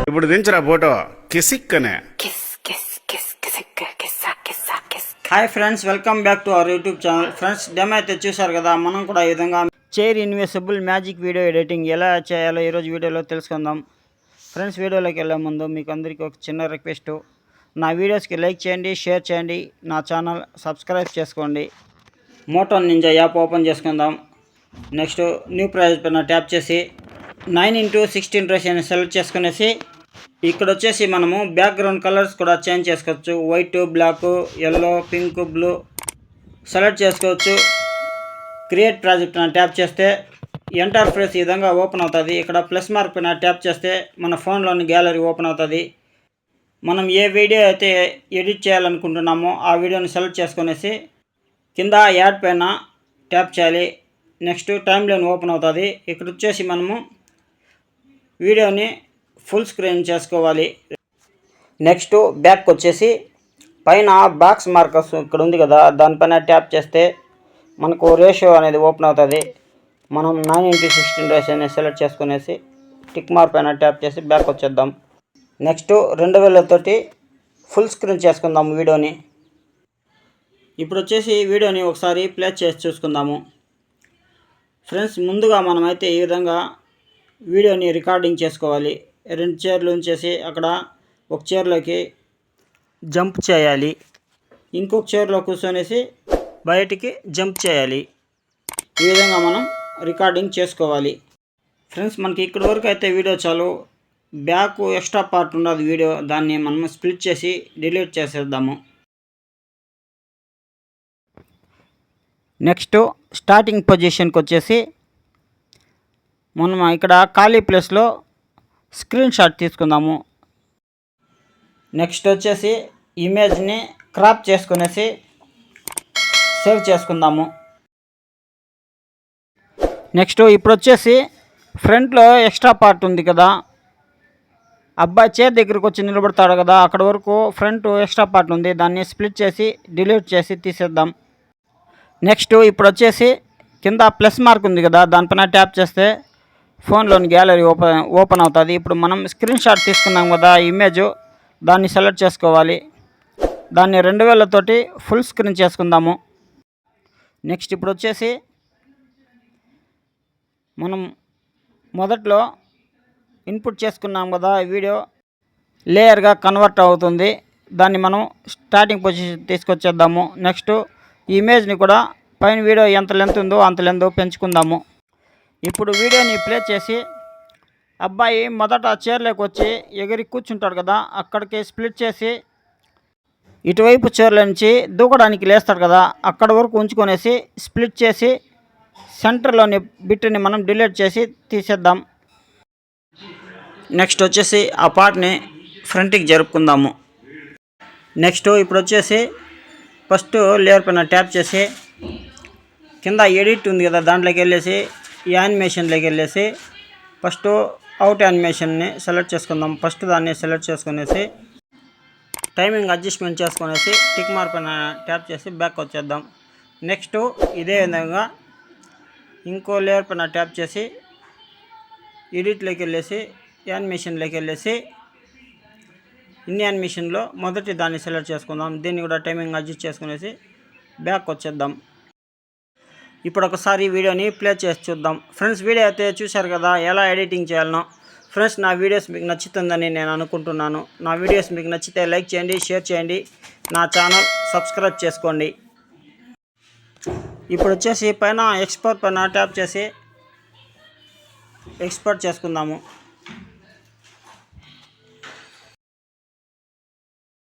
ఇప్పుడు దించరా ఫోటో కిసిక్కనే. Hi friends, welcome back to our YouTube channel. Friends, demo అయితే చూసారు కదా. మనం కూడా ఈ విధంగా chair invisible magic video editing ఎలా చేయాలో ఈరోజు వీడియోలో తెలుసుకుందాం. ఫ్రెండ్స్, వీడియోలోకి వెళ్ళే ముందు మీకు అందరికీ ఒక చిన్న రిక్వెస్ట్. నా వీడియోస్కి లైక్ చేయండి, షేర్ చేయండి, నా ఛానల్ సబ్స్క్రైబ్ చేసుకోండి. మోటో నింజా యాప్ ఓపెన్ చేసుకుందాం. నెక్స్ట్ న్యూ ప్రాజెక్ట్ పైన ట్యాప్ చేసి 9x16 రేషియోని సెలెక్ట్ చేసుకునేసి ఇక్కడ వచ్చేసి మనము బ్యాక్గ్రౌండ్ కలర్స్ కూడా చేంజ్ చేసుకోవచ్చు. White, black, yellow, pink, blue select చేసుకోవచ్చు. క్రియేట్ ప్రాజెక్ట్ పైన ట్యాప్ చేస్తే ఇంటర్ఫేస్ ఈ విధంగా ఓపెన్ అవుతుంది. ఇక్కడ ప్లస్ మార్క్ పైన ట్యాప్ చేస్తే మన ఫోన్లోని గ్యాలరీ ఓపెన్ అవుతుంది. మనం ఏ వీడియో అయితే ఎడిట్ చేయాలనుకుంటున్నామో ఆ వీడియోని సెలెక్ట్ చేసుకునేసి కింద యాడ్ పైన ట్యాప్ చేయాలి. నెక్స్ట్ టైమ్ లైన్ ఓపెన్ అవుతుంది. ఇక్కడ వచ్చేసి మనము వీడియోని ఫుల్ స్క్రీన్ చేసుకోవాలి. నెక్స్ట్ బ్యాక్ వచ్చేసి పైన బాక్స్ మార్కర్స్ ఇక్కడ ఉంది కదా, దానిపైన ట్యాప్ చేస్తే మనకు రేషియో అనేది ఓపెన్ అవుతుంది. మనం 9x16 రేషియోని సెలెక్ట్ చేసుకునేసి టిక్ మార్క్ పైన ట్యాప్ చేసి బ్యాక్ వచ్చేద్దాం. నెక్స్ట్ 2000 తోటి ఫుల్ స్క్రీన్ చేసుకుందాం వీడియోని. ఇప్పుడు వచ్చేసి వీడియోని ఒకసారి ప్లే చేసి చూసుకుందాము. ఫ్రెండ్స్, ముందుగా మనమైతే ఈ విధంగా వీడియోని రికార్డింగ్ చేసుకోవాలి. 2 చైర్లు ఉంచేసి అక్కడ ఒక చైర్లోకి జంప్ చేయాలి. ఇంకొక చైర్లో కూర్చొనేసి బయటికి జంప్ చేయాలి. ఈ విధంగా మనం రికార్డింగ్ చేసుకోవాలి. ఫ్రెండ్స్, మనకి ఇక్కడి వరకు అయితే వీడియో చాలు. బ్యాక్ ఎక్స్ట్రా పార్ట్ ఉండదు వీడియో, దాన్ని మనం స్ప్లిట్ చేసి డిలీట్ చేసేద్దాము. నెక్స్ట్ స్టార్టింగ్ పొజిషన్కి వచ్చేసి మనం ఇక్కడ ఖాళీ ప్లేస్లో స్క్రీన్ షాట్ తీసుకుందాము. నెక్స్ట్ వచ్చేసి ఇమేజ్ని క్రాప్ చేసుకునేసి సేవ్ చేసుకుందాము. నెక్స్ట్ ఇప్పుడు వచ్చేసి ఫ్రంట్లో ఎక్స్ట్రా పార్ట్ ఉంది కదా, అబ్బాయి చైర్ దగ్గరికి వచ్చి నిలబడతాడు కదా, అక్కడ వరకు ఫ్రంట్ ఎక్స్ట్రా పార్ట్ ఉంది. దాన్ని స్ప్లిట్ చేసి డిలీట్ చేసి తీసేద్దాం. నెక్స్ట్ ఇప్పుడు వచ్చేసి కింద ప్లస్ మార్క్ ఉంది కదా, దానిపైన ట్యాప్ చేస్తే ఫోన్లోని గ్యాలరీ ఓపెన్ అవుతుంది. ఇప్పుడు మనం స్క్రీన్ షాట్ తీసుకున్నాం కదా ఇమేజ్, దాన్ని సెలెక్ట్ చేసుకోవాలి. దాన్ని 2000 తోటి ఫుల్ స్క్రీన్ చేసుకుందాము. నెక్స్ట్ ఇప్పుడు వచ్చేసి మనం మొదట్లో ఇన్పుట్ చేసుకున్నాం కదా వీడియో లేయర్గా కన్వర్ట్ అవుతుంది. దాన్ని మనం స్టార్టింగ్ పొజిషన్ తీసుకొచ్చేద్దాము. నెక్స్ట్ ఈ ఇమేజ్ని కూడా పైన వీడియో ఎంత లెంత్ ఉందో అంత లెంత్ పెంచుకుందాము. ఇప్పుడు వీడియోని ప్లే చేసి అబ్బాయి మొదట చైర్లోకి వచ్చి ఎగిరి కూర్చుంటాడు కదా, అక్కడికి స్ప్లిట్ చేసి ఇటువైపు చైర్ల నుంచి దూకడానికి లేస్తాడు కదా, అక్కడ వరకు ఉంచుకొనేసి స్ప్లిట్ చేసి సెంటర్లోని బిట్ని మనం డిలీట్ చేసి తీసేద్దాం. నెక్స్ట్ వచ్చేసి ఆ పార్ట్ని ఫ్రంట్కి జరుపుకుందాము. నెక్స్ట్ ఇప్పుడు వచ్చేసి ఫస్ట్ లేయర్ పైన ట్యాప్ చేసి కింద ఎడిట్ ఉంది కదా, దాంట్లోకి వెళ్ళేసి యానిమేషన్లోకి వెళ్ళేసి ఫస్ట్ అవుట్ యానిమేషన్ని సెలెక్ట్ చేసుకుందాం. ఫస్ట్ దాన్ని సెలెక్ట్ చేసుకునేసి టైమింగ్ అడ్జస్ట్మెంట్ చేసుకునేసి టిక్ మార్క్ పైన ట్యాప్ చేసి బ్యాక్ వచ్చేద్దాం. నెక్స్ట్ ఇదే విధంగా ఇంకో లేయర్ పైన ట్యాప్ చేసి ఎడిట్లోకి వెళ్ళేసి యానిమేషన్లోకి వెళ్ళేసి ఇన్ని యానిమేషన్లో మొదటి దాన్ని సెలెక్ట్ చేసుకుందాం. దీన్ని కూడా టైమింగ్ అడ్జస్ట్ చేసుకునేసి బ్యాక్ వచ్చేద్దాం. ఇప్పుడు ఒకసారి వీడియోని ప్లే చేసి చూద్దాం. ఫ్రెండ్స్, వీడియో అయితే చూశారు కదా ఎలా ఎడిటింగ్ చేయాలనో. ఫ్రెండ్స్, నా వీడియోస్ మీకు నచ్చుతుందని నేను అనుకుంటున్నాను. నా వీడియోస్ మీకు నచ్చితే లైక్ చేయండి, షేర్ చేయండి, నా ఛానల్ సబ్స్క్రైబ్ చేసుకోండి. ఇప్పుడు వచ్చేసి పైన ఎక్స్పోర్ట్ పైన ట్యాప్ చేసి ఎక్స్పోర్ట్ చేసుకుందాము.